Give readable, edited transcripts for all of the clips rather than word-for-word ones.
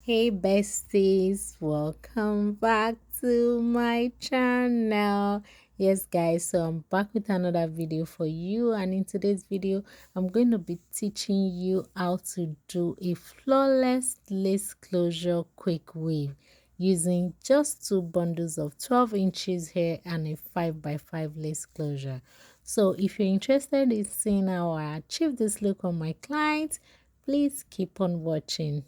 Hey besties, welcome back to my channel. Yes guys, so I'm back with another video for you, and in today's video I'm going to be teaching you how to do a flawless lace closure quick weave using just two bundles of 12 inches hair and a 5x5 lace closure. So if you're interested in seeing how I achieve this look on my clients, please keep on watching.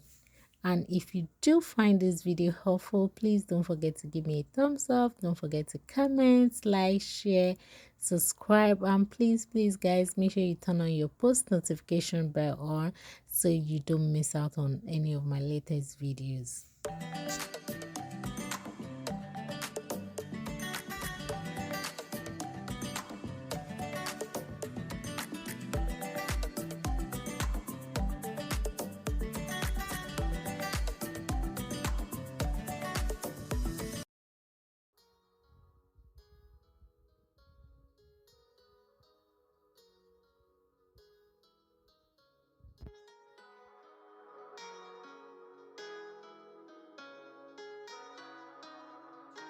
And if you do find this video helpful, please don't forget to give me a thumbs up. Don't forget to comment, like, share, subscribe, and please guys, make sure you turn on your post notification bell on so you don't miss out on any of my latest videos.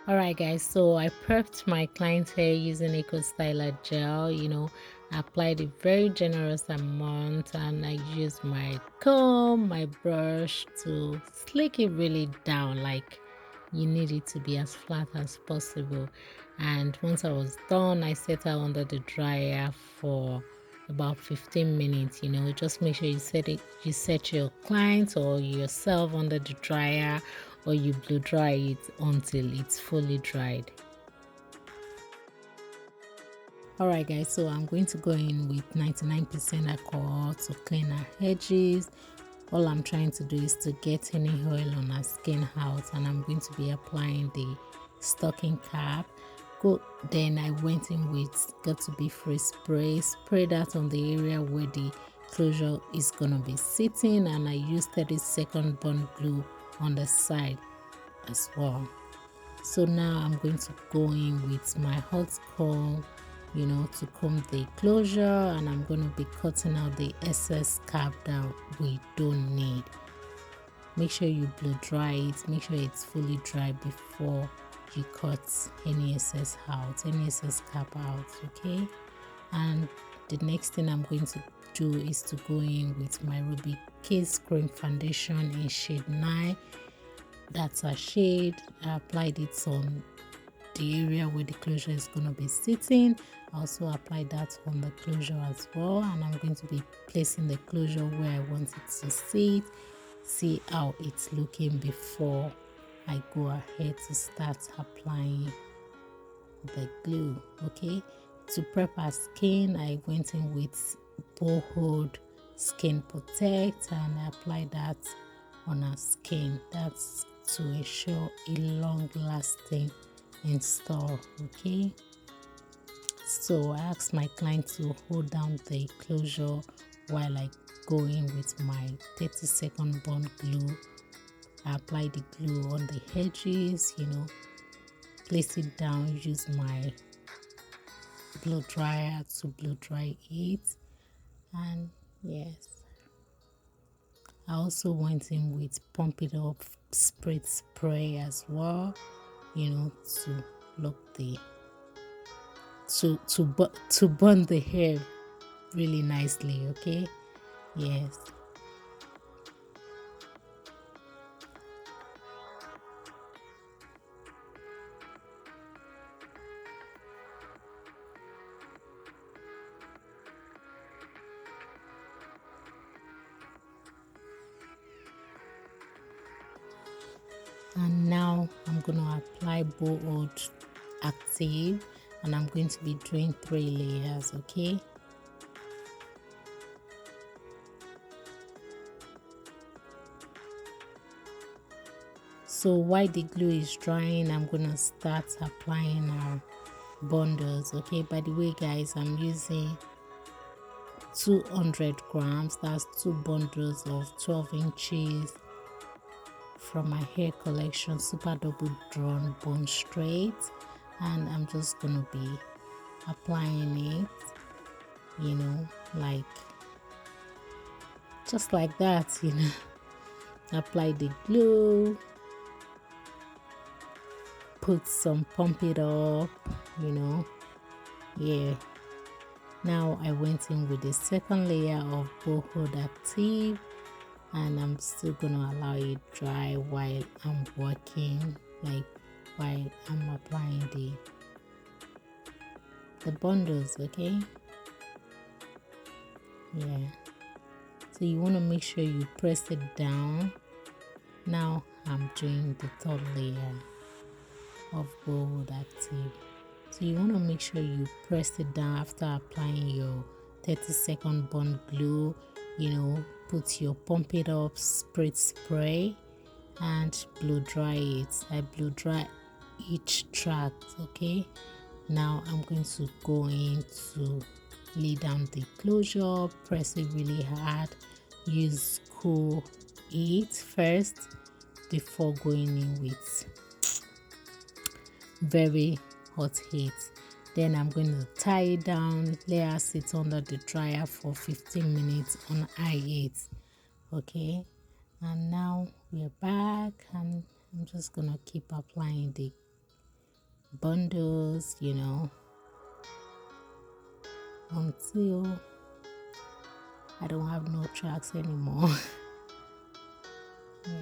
Alright guys, so I prepped my client's hair using Eco Styler gel. I applied a very generous amount, and I used my comb, my brush to slick it really down. Like, you need it to be as flat as possible. And once I was done, I set her under the dryer for about 15 minutes. Just make sure you set your client or yourself under the dryer, or you blow dry it until it's fully dried. Alright guys, so I'm going to go in with 99% alcohol to clean our edges. All I'm trying to do is to get any oil on our skin out, and I'm going to be applying the stocking cap. Then I went in with got to be free spray that on the area where the closure is gonna be sitting, and I used 30-second bond glue on the side as well. So now I'm going to go in with my hot comb, to comb the closure, and I'm going to be cutting out the excess cap that we don't need. Make sure you blow dry it, make sure it's fully dry before you cut any excess cap out, okay? And the next thing I'm going to do is to go in with my Ruby Kiss Cream Foundation in shade 9. That's a shade. I applied it on the area where the closure is going to be sitting. I also applied that on the closure as well, and I'm going to be placing the closure where I want it to sit. See how it's looking before I go ahead to start applying the glue. Okay, to prep our skin, I went in with Bold Skin Protect, and I applied that on our skin. That's to ensure a long lasting install. Okay, so I asked my client to hold down the closure while I go in with my 30-second bond glue. I apply the glue on the edges, place it down, use my blow dryer to blow dry it. And yes, I also went in with Pump It Up spray as well, to look the to burn the hair really nicely. Okay, yes. And now I'm going to apply Bold Active, and I'm going to be doing 3 layers. Okay, so while the glue is drying, I'm going to start applying our bundles. Okay, by the way guys, I'm using 200 grams. That's 2 bundles of 12 inches from my hair collection, Super Double Drawn Bone Straight, and I'm just gonna be applying it, like just like that. apply the glue, put some, pump it up, you know. Yeah, now I went in with the second layer of BOLDHOLDACTIVE, and I'm still gonna allow it dry while I'm working, like while I'm applying the bundles. Okay, yeah, so you want to make sure you press it down. Now I'm doing the third layer of BOLDHOLDACTIVE, so you want to make sure you press it down after applying your 30-second bond glue. You know, put your pump it up spray and blow dry it. I blow dry each tract. Okay, now I'm going to go in to lay down the closure, press it really hard, use cool heat first before going in with very hot heat. Then I'm going to tie it down, let it under the dryer for 15 minutes on high heat. Okay, and now we're back, and I'm just gonna keep applying the bundles, you know, until I don't have no tracks anymore. Yeah.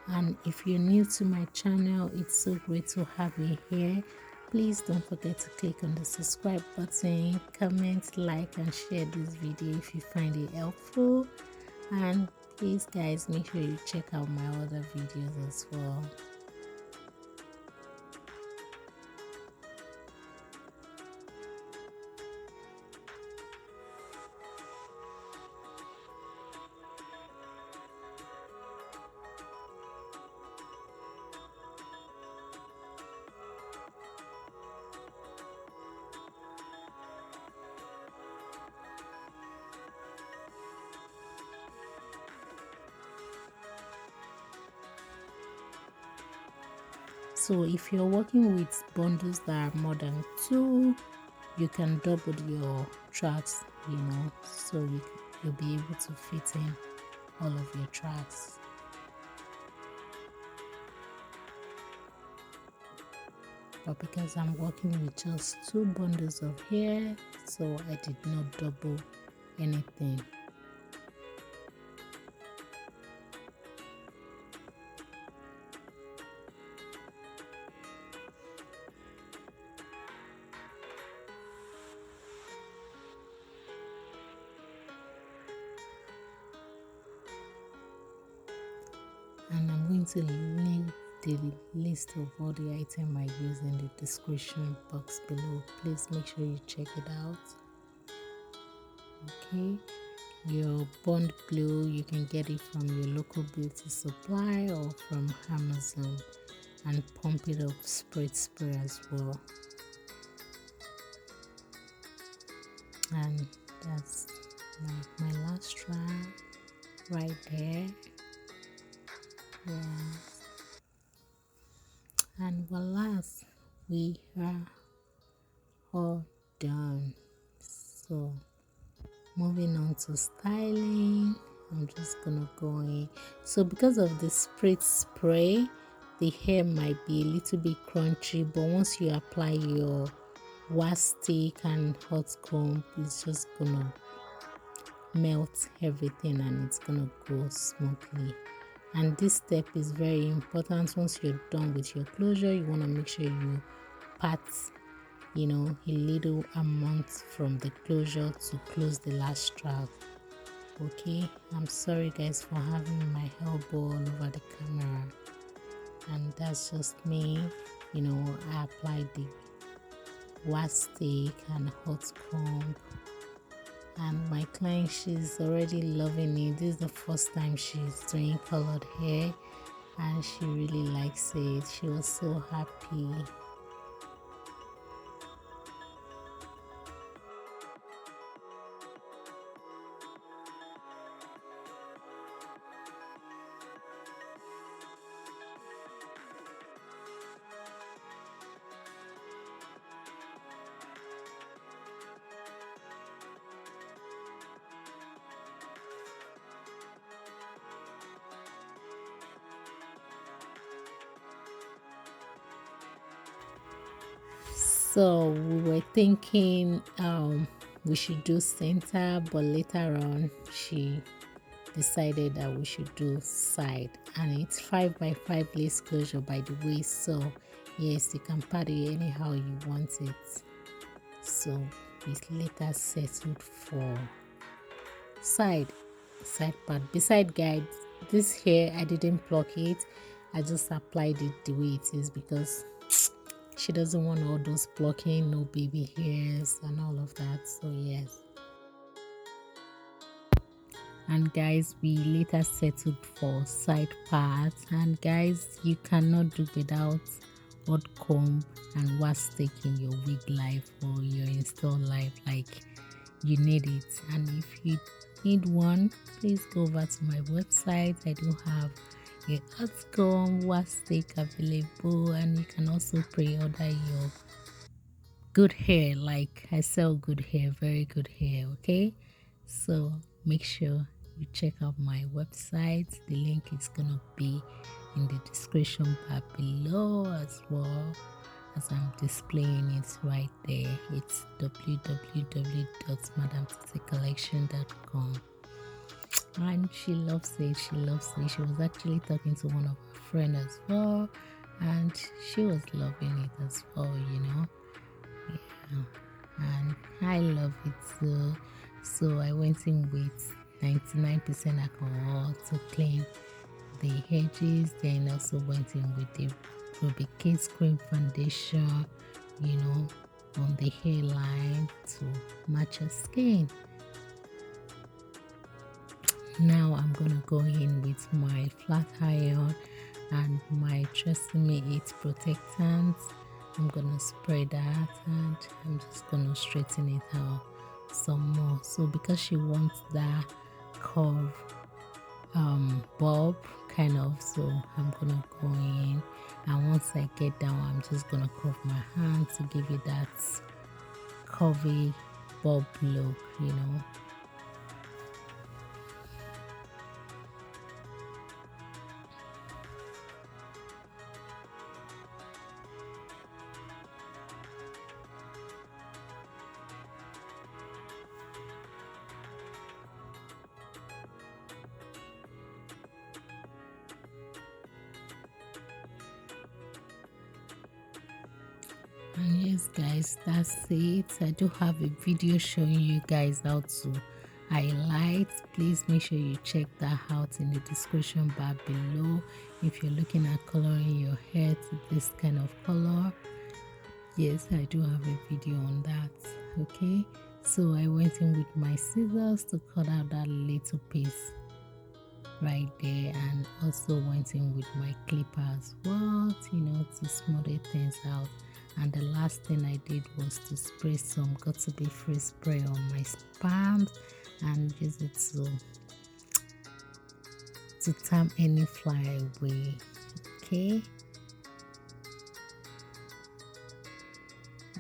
And if you're new to my channel, it's so great to have you here. Please don't forget to click on the subscribe button, comment, like, and share this video if you find it helpful. And please guys, make sure you check out my other videos as well. So if you're working with bundles that are more than 2, you can double your tracks, you know, so you'll be able to fit in all of your tracks. But because I'm working with just 2 bundles of hair, so I did not double anything. And I'm going to link the list of all the items I use in the description box below. Please make sure you check it out. Okay, your bond glue, you can get it from your local beauty supply or from Amazon, and pump it up spray as well. And that's my last try right there. Yeah, and voila, we are all done. So moving on to styling, I'm just gonna go in. So because of the spray, the hair might be a little bit crunchy, but once you apply your wax stick and hot comb, it's just gonna melt everything and it's gonna go smoothly. And this step is very important. Once you're done with your closure, you want to make sure you pat, you know, a little amount from the closure to close the last strap. Okay, I'm sorry guys for having my elbow all over the camera, and that's just me. You know, I applied the wax stick and hot comb, and my client, she's already loving it. This is the first time she's doing colored hair, and she really likes it. She was so happy. So we were thinking we should do center, but later on she decided that we should do side, and it's 5x5 lace closure by the way, so yes, you can part it anyhow you want it. So we later settled for side part. Beside guide, this hair I didn't pluck it, I just applied it the way it is because she doesn't want all those plucking, no baby hairs and all of that. So yes. And guys, we later settled for side parts, and guys, you cannot do without hot comb and wax stick in your wig life or your install life. Like, you need it. And if you need one, please go over to my website. I do have a hot comb wax stick available, and you can also pre-order your good hair. Like, I sell good hair, very good hair. Okay, so make sure you check out my website. The link is gonna be in the description bar below, as well as I'm displaying it right there. It's www.madamtiticollection.com, and she loves it. She was actually talking to one of her friends as well, and she was loving it as well, yeah. And I love it too. So I went in with 99% alcohol to clean the edges, then also went in with the Ruby Kids Cream Foundation, on the hairline to match her skin. Now I'm gonna go in with my flat iron and my Tresemme 8 protectant. I'm gonna spray that, and I'm just gonna straighten it out some more. So because she wants that curve bob kind of, so I'm gonna go in, and once I get down, I'm just gonna curve my hand to give it that curvy bob look. And yes guys, that's it. I do have a video showing you guys how to highlight. Please make sure you check that out in the description bar below if you're looking at coloring your hair to this kind of color. Yes, I do have a video on that. Okay, so I went in with my scissors to cut out that little piece right there, and also went in with my clipper as well, to smooth things out. And the last thing I did was to spray some got to be free spray on my palms and use it to tame any fly away. Okay,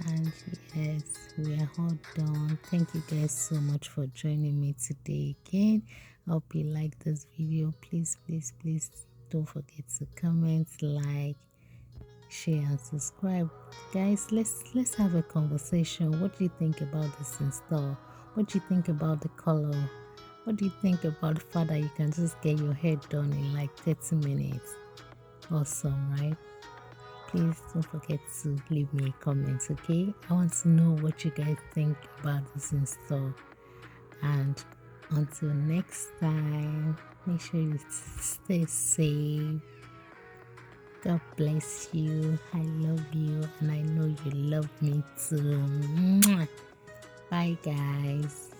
and yes, we are all done. Thank you guys so much for joining me today again. I hope you like this video. Please don't forget to comment, like, share and subscribe. Guys, let's have a conversation. What do you think about this install? What do you think about the color? What do you think about the fact that you can just get your hair done in like 30 minutes? Awesome, right? Please don't forget to leave me a comment, okay? I want to know what you guys think about this install. And until next time, make sure you stay safe. God bless you. I love you, and I know you love me too. Bye guys.